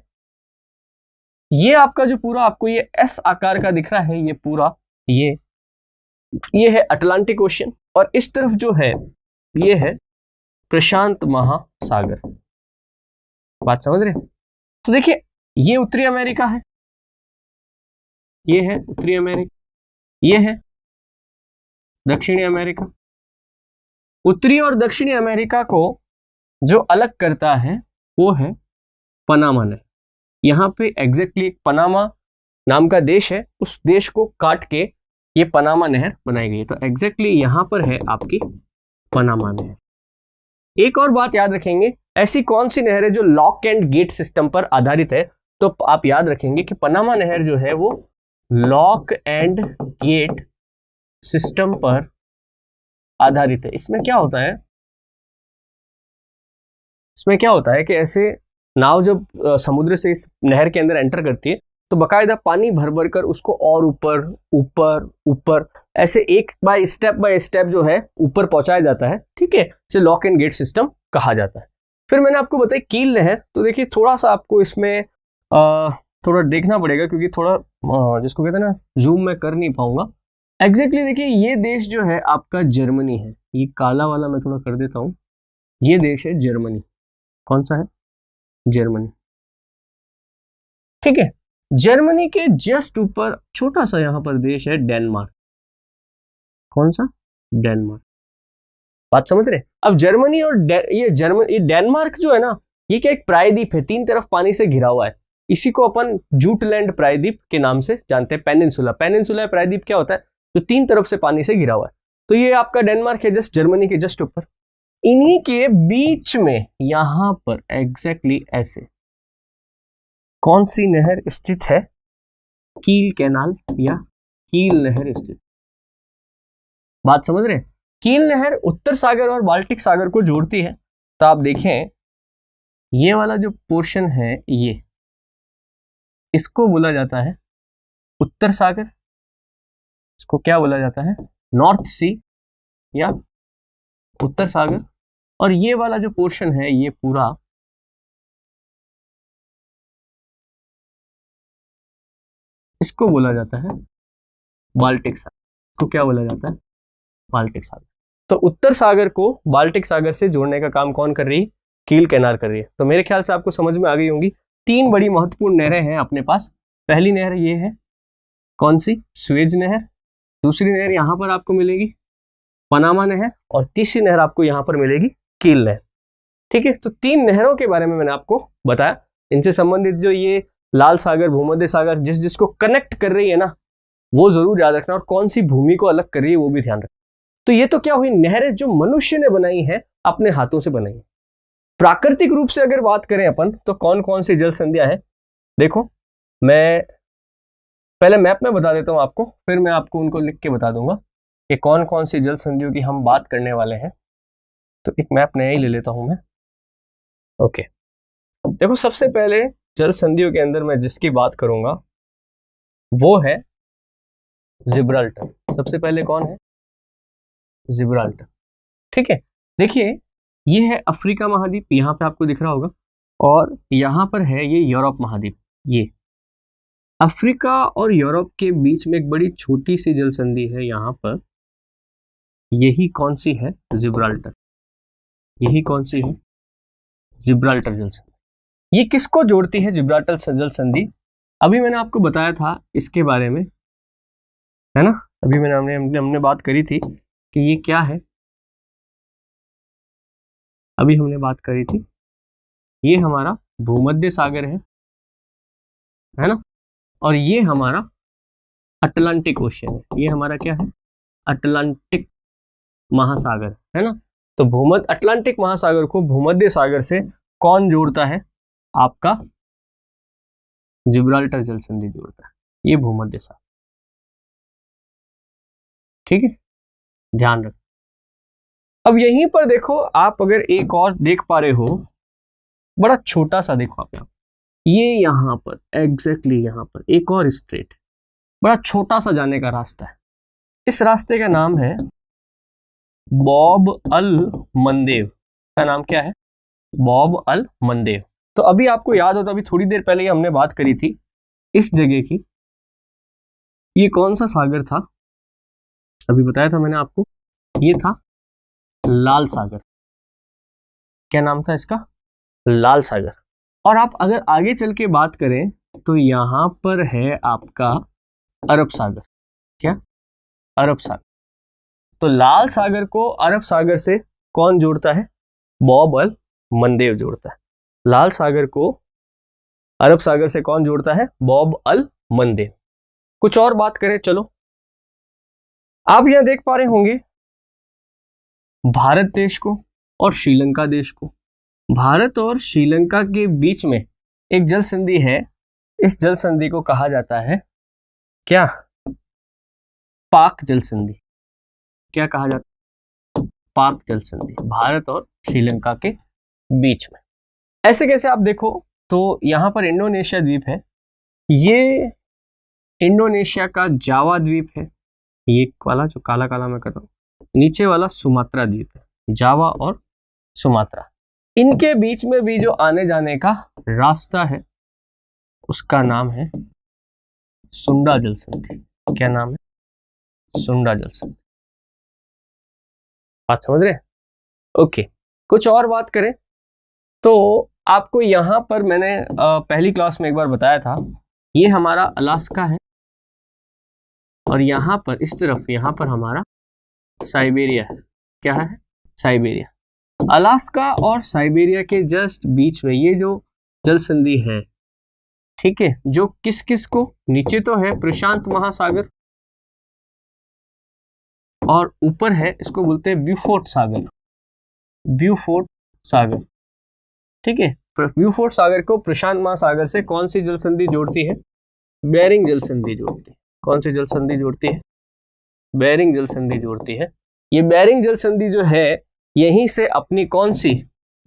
ये आपका जो पूरा आपको ये एस आकार का दिख रहा है, ये पूरा ये है अटलांटिक ओशन, और इस तरफ जो है ये है प्रशांत महासागर। बात समझ रहे। तो देखिए ये उत्तरी अमेरिका है, ये है उत्तरी अमेरिका, ये है दक्षिणी अमेरिका। उत्तरी और दक्षिणी अमेरिका को जो अलग करता है वो है पनामा नहर। यहाँ पे एग्जैक्टली एक पनामा नाम का देश है, उस देश को काट के ये पनामा नहर बनाई गई। तो एग्जैक्टली यहाँ पर है आपकी पनामा नहर। एक और बात याद रखेंगे, ऐसी कौन सी नहर है जो लॉक एंड गेट सिस्टम पर आधारित है? तो आप याद रखेंगे कि पनामा नहर जो है वो लॉक एंड गेट सिस्टम पर आधारित है। इसमें क्या होता है, इसमें क्या होता है कि ऐसे नाव जब समुद्र से इस नहर के अंदर एंटर करती है तो बकायदा पानी भर भर कर उसको और ऊपर ऊपर ऊपर ऐसे एक बाय स्टेप जो है ऊपर पहुंचाया जाता है। ठीक है, इसे लॉक एंड गेट सिस्टम कहा जाता है। फिर मैंने आपको बताई कील नहर। तो देखिए थोड़ा सा आपको इसमें थोड़ा देखना पड़ेगा क्योंकि थोड़ा जिसको कहते हैं ना जूम मैं कर नहीं पाऊंगा एग्जैक्टली। देखिए ये देश जो है आपका जर्मनी है, ये काला वाला मैं थोड़ा कर देता हूँ, ये देश है जर्मनी। कौन सा है? जर्मनी। ठीक है, जर्मनी के जस्ट ऊपर छोटा सा यहां पर देश है डेनमार्क। कौन सा? डेनमार्क। बात समझ रहे? अब जर्मनी और ये डेनमार्क जो है ना, ये क्या एक प्रायद्वीप है, तीन तरफ पानी से घिरा हुआ है। इसी को अपन जूटलैंड प्रायद्वीप के नाम से जानते हैं। पेनिनसुला प्रायद्वीप क्या होता है? जो तीन तरफ से पानी से घिरा हुआ है। तो ये आपका डेनमार्क है, जस्ट जर्मनी के जस्ट ऊपर। इन्हीं के बीच में यहां पर एग्जैक्टली ऐसे कौन सी नहर स्थित है? कील कैनाल या कील नहर स्थित। बात समझ रहे? कील नहर उत्तर सागर और बाल्टिक सागर को जोड़ती है। तो आप देखें ये वाला जो पोर्शन है, ये इसको बोला जाता है उत्तर सागर। इसको क्या बोला जाता है? नॉर्थ सी या उत्तर सागर। और ये वाला जो पोर्शन है ये पूरा इसको बोला जाता है बाल्टिक सागर। इसको क्या बोला जाता है? बाल्टिक सागर। तो उत्तर सागर को बाल्टिक सागर से जोड़ने का काम कौन कर रही है? कील कैनाल कर रही है। तो मेरे ख्याल से आपको समझ में आ गई होंगी। तीन बड़ी महत्वपूर्ण नहरें हैं अपने पास। पहली नहर ये है, कौन सी? स्वेज नहर। दूसरी नहर यहां पर आपको मिलेगी पनामा नहर। और तीसरी नहर आपको यहां पर मिलेगी कील नहर। ठीक है, तो तीन नहरों के बारे में मैंने आपको बताया। इनसे संबंधित जो ये लाल सागर, भूमध्य सागर जिस जिसको कनेक्ट कर रही है ना, वो जरूर याद रखना। और कौन सी भूमि को अलग कर रही है वो भी ध्यान रखना। तो ये तो क्या हुई नहरें जो मनुष्य ने बनाई है, अपने हाथों से बनाई है। प्राकृतिक रूप से अगर बात करें अपन तो कौन कौन सी जल संधियां हैं? देखो मैं पहले मैप में बता देता हूं आपको, फिर मैं आपको उनको लिख के बता दूंगा कि कौन कौन सी जल संधियों की हम बात करने वाले हैं। तो एक मैप नया ही ले लेता हूं मैं। ओके, देखो सबसे पहले जल संधियों के अंदर मैं जिसकी बात करूंगा वो है जिब्राल्टर। सबसे पहले कौन है? जिब्राल्टर। ठीक है, देखिए ये है अफ्रीका महाद्वीप, यहाँ पे आपको दिख रहा होगा। और यहाँ पर है ये यूरोप महाद्वीप। ये अफ्रीका और यूरोप के बीच में एक बड़ी छोटी सी जल संधि है यहाँ पर। यही कौन सी है? जिब्राल्टर। यही कौन सी है? जिब्राल्टर जल संधि। ये किसको जोड़ती है जिब्राल्टर जल संधि? अभी मैंने आपको बताया था इसके बारे में, है ना। अभी हमने बात करी थी कि ये क्या है। अभी हमने बात करी थी ये हमारा भूमध्य सागर है ना। और ये हमारा अटलांटिक ओशियन है। ये हमारा क्या है? अटलांटिक महासागर, है ना। तो अटलांटिक महासागर को भूमध्य सागर से कौन जोड़ता है? आपका जिब्राल्टर जल संधि जोड़ता है। ये भूमध्य सागर। ठीक है, ध्यान रख। अब यहीं पर देखो आप, अगर एक और देख पा रहे हो, बड़ा छोटा सा देखो आप यहाँ, ये यहां पर एग्जैक्टली यहाँ पर एक और स्ट्रेट, बड़ा छोटा सा जाने का रास्ता है। इस रास्ते का नाम है बॉब अल मंदेव। का नाम क्या है? बॉब अल मंदेव। तो अभी आपको याद हो तो अभी थोड़ी देर पहले ही हमने बात करी थी इस जगह की। ये कौन सा सागर था? अभी बताया था मैंने आपको, ये था लाल सागर। क्या नाम था इसका? लाल सागर। और आप अगर आगे चल के बात करें तो यहां पर है आपका अरब सागर। क्या? अरब सागर। तो लाल सागर को अरब सागर से कौन जोड़ता है? बॉब अल मंदेव जोड़ता है। लाल सागर को अरब सागर से कौन जोड़ता है? बॉब अल मंदेव। कुछ और बात करें, चलो आप यहां देख पा रहे होंगे भारत देश को और श्रीलंका देश को। भारत और श्रीलंका के बीच में एक जल संधि है। इस जल संधि को कहा जाता है क्या? पाक जल संधि। क्या कहा जाता है? पाक जल संधि, भारत और श्रीलंका के बीच में। ऐसे कैसे? आप देखो तो यहां पर इंडोनेशिया द्वीप है, ये इंडोनेशिया का जावा द्वीप है, ये वाला जो काला काला मैं कर रहा हूं, नीचे वाला सुमात्रा द्वीप है, जावा और सुमात्रा। इनके बीच में भी जो आने जाने का रास्ता है उसका नाम है सुंडा जल संधि। क्या नाम है? सुंडा जल संधि। बात समझ रहे? ओके, कुछ और बात करें तो आपको यहां पर मैंने पहली क्लास में एक बार बताया था, ये हमारा अलास्का है और यहां पर इस तरफ यहां पर हमारा साइबेरिया है। क्या है? साइबेरिया। अलास्का और साइबेरिया के जस्ट बीच में ये जो जल संधि है, ठीक है, जो किस किस को, नीचे तो है प्रशांत महासागर और ऊपर है, इसको बोलते हैं ब्यूफोर्ट सागर। ब्यूफोर्ट सागर, ठीक है। ब्यूफोर्ट सागर को प्रशांत महासागर से कौन सी जल संधि जोड़ती है? बेरिंग जल संधि जोड़ती है। कौन सी जल संधि जोड़ती है? बेरिंग जल संधि जोड़ती है। ये बेरिंग जल संधि जो है यहीं से अपनी कौन सी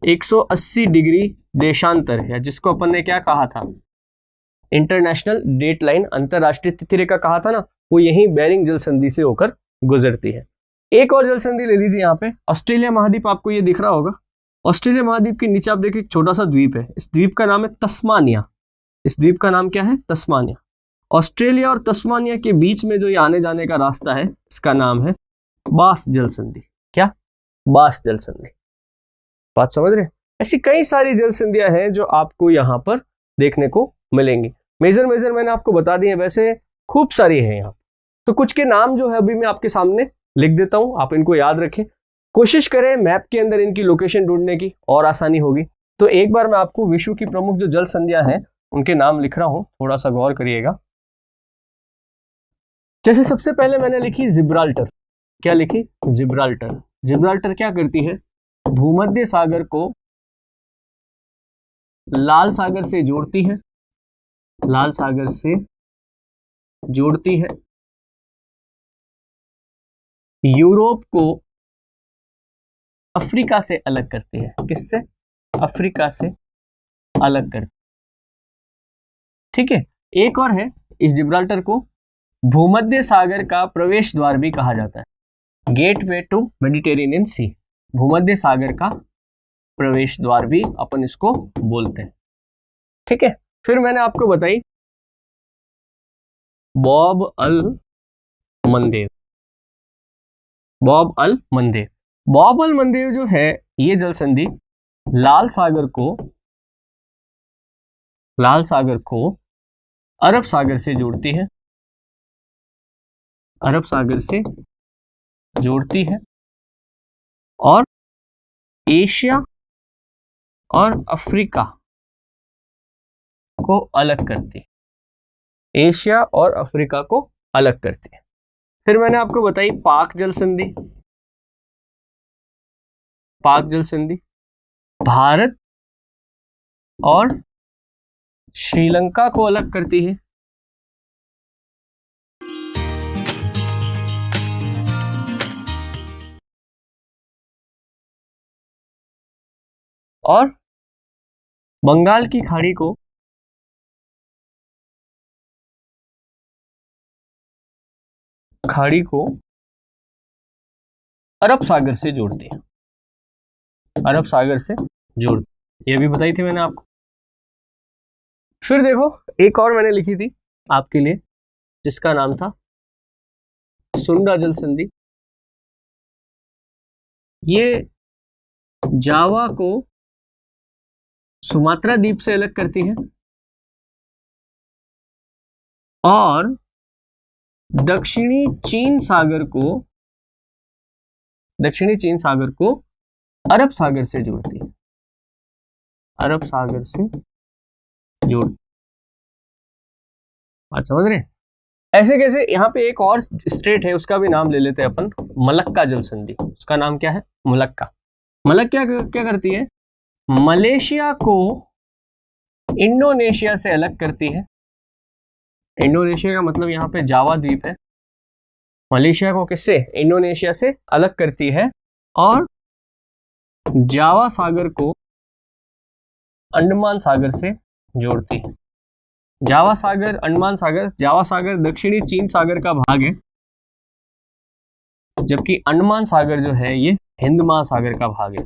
180 डिग्री देशांतर है, जिसको अपन ने क्या कहा था? इंटरनेशनल डेट लाइन, अंतरराष्ट्रीय तिथि रेखा कहा था ना, वो यही बेरिंग जल संधि से होकर गुजरती है। एक और जल संधि ले लीजिए यहाँ पे, ऑस्ट्रेलिया महाद्वीप आपको ये दिख रहा होगा। ऑस्ट्रेलिया महाद्वीप के नीचे आप देखिए एक छोटा सा द्वीप है, इस द्वीप का नाम है तस्मानिया। इस द्वीप का नाम क्या है? तस्मानिया। ऑस्ट्रेलिया और तस्मानिया के बीच में जो ये आने जाने का रास्ता है, इसका नाम है बास जल संधि। क्या? बास जल संधि। बात समझ रहे? ऐसी कई सारी जल संधियां हैं जो आपको यहाँ पर देखने को मिलेंगी। मेजर मैंने आपको बता दिए, वैसे खूब सारी है यहाँ। तो कुछ के नाम जो है अभी मैं आपके सामने लिख देता हूं, आप इनको याद रखें। कोशिश करें मैप के अंदर इनकी लोकेशन ढूंढने की, और आसानी होगी। तो एक बार मैं आपको विश्व की प्रमुख जो जल संधियां हैं उनके नाम लिख रहा हूं, थोड़ा सा गौर करिएगा। जैसे सबसे पहले मैंने लिखी जिब्राल्टर। क्या लिखी? जिब्राल्टर। जिब्राल्टर क्या करती है? भूमध्य सागर को लाल सागर से जोड़ती है। लाल सागर से जोड़ती है। यूरोप को अफ्रीका से अलग करती है। किससे? अफ्रीका से अलग करती। ठीक है। एक और है, इस जिब्राल्टर को भूमध्य सागर का प्रवेश द्वार भी कहा जाता है, गेटवे टू मेडिटेरेनियन सी। भूमध्य सागर का प्रवेश द्वार भी अपन इसको बोलते हैं। ठीक है। फिर मैंने आपको बताई बॉब अल मंदेव। बॉब अल मंदेव। बॉब अल मंदेव जो है, ये जल संधि लाल सागर को अरब सागर से जोड़ती है। अरब सागर से जोड़ती है और एशिया और अफ्रीका को अलग करती है। एशिया और अफ्रीका को अलग करती है। फिर मैंने आपको बताई पाक जल संधि। पाक जल संधि भारत और श्रीलंका को अलग करती है। और बंगाल की खाड़ी को अरब सागर से जोड़ती है। अरब सागर से जोड़ती, ये भी बताई थी मैंने आपको। फिर देखो एक और मैंने लिखी थी आपके लिए, जिसका नाम था सुंडा जल संधि। ये जावा को सुमात्रा द्वीप से अलग करती है और दक्षिणी चीन सागर को अरब सागर से जोड़ती है। अरब सागर से जोड़। बात समझ रहे हैं? ऐसे कैसे, यहाँ पे एक और स्टेट है उसका भी नाम ले लेते हैं अपन, मलक्का जल संधि। उसका नाम क्या है? मलक्का। मलक्का क्या करती है? मलेशिया को इंडोनेशिया से अलग करती है। इंडोनेशिया का मतलब यहाँ पे जावा द्वीप है। मलेशिया को किससे? इंडोनेशिया से अलग करती है और जावा सागर को अंडमान सागर से जोड़ती है। जावा सागर, अंडमान सागर, जावा सागर दक्षिणी चीन सागर का भाग है, जबकि अंडमान सागर जो है ये हिंद महासागर का भाग है।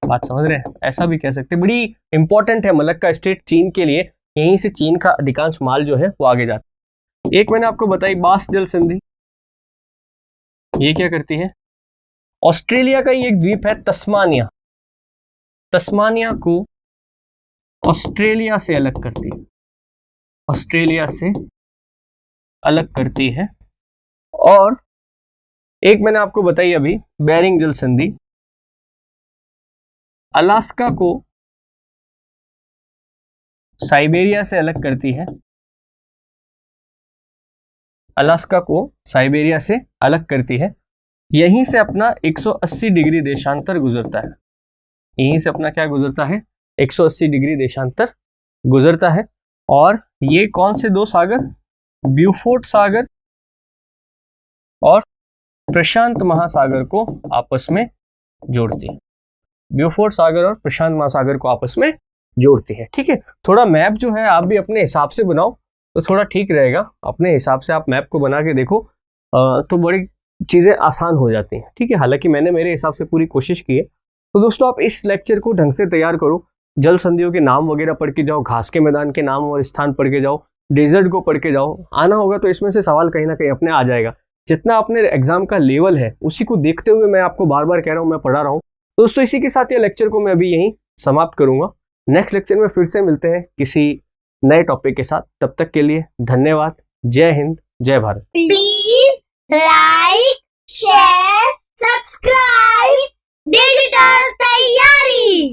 बात समझ रहे हैं? ऐसा भी कह सकते हैं। बड़ी इंपॉर्टेंट है मलक्का स्टेट चीन के लिए, यहीं से चीन का अधिकांश माल जो है वो आगे जाता है। एक मैंने आपको बताई बास जल संधि, ये क्या करती है? ऑस्ट्रेलिया का ही एक द्वीप है तस्मानिया, तस्मानिया को ऑस्ट्रेलिया से अलग करती है, ऑस्ट्रेलिया से अलग करती है। और एक मैंने आपको बताई अभी बेरिंग जल संधि, अलास्का को साइबेरिया से अलग करती है, अलास्का को साइबेरिया से अलग करती है। यहीं से अपना 180 डिग्री देशांतर गुजरता है, यहीं से अपना क्या गुजरता है? 180 डिग्री देशांतर गुजरता है। और ये कौन से दो सागर? ब्यूफोर्ट सागर और प्रशांत महासागर को आपस में जोड़ती है। ब्यूफोर्ट सागर और प्रशांत महासागर को आपस में जोड़ती है। ठीक है, थोड़ा मैप जो है आप भी अपने हिसाब से बनाओ तो थोड़ा ठीक रहेगा। अपने हिसाब से आप मैप को बना के देखो तो बड़ी चीज़ें आसान हो जाती हैं। ठीक है, हालांकि मैंने मेरे हिसाब से पूरी कोशिश की है। तो दोस्तों आप इस लेक्चर को ढंग से तैयार करो, जल संधियों के नाम वगैरह पढ़ के जाओ, घास के मैदान के नाम और स्थान पढ़ के जाओ, डेजर्ट को पढ़ के जाओ। आना होगा तो इसमें से सवाल कहीं ना कहीं अपने आ जाएगा। जितना अपने एग्जाम का लेवल है उसी को देखते हुए मैं आपको बार बार कह रहा हूँ, मैं पढ़ा रहा हूँ। दोस्तों इसी के साथ ये लेक्चर को मैं अभी यहीं समाप्त करूंगा। नेक्स्ट लेक्चर में फिर से मिलते हैं किसी नए टॉपिक के साथ। तब तक के लिए धन्यवाद। जय हिंद, जय Bharat. Please like, share, subscribe digital तैयारी।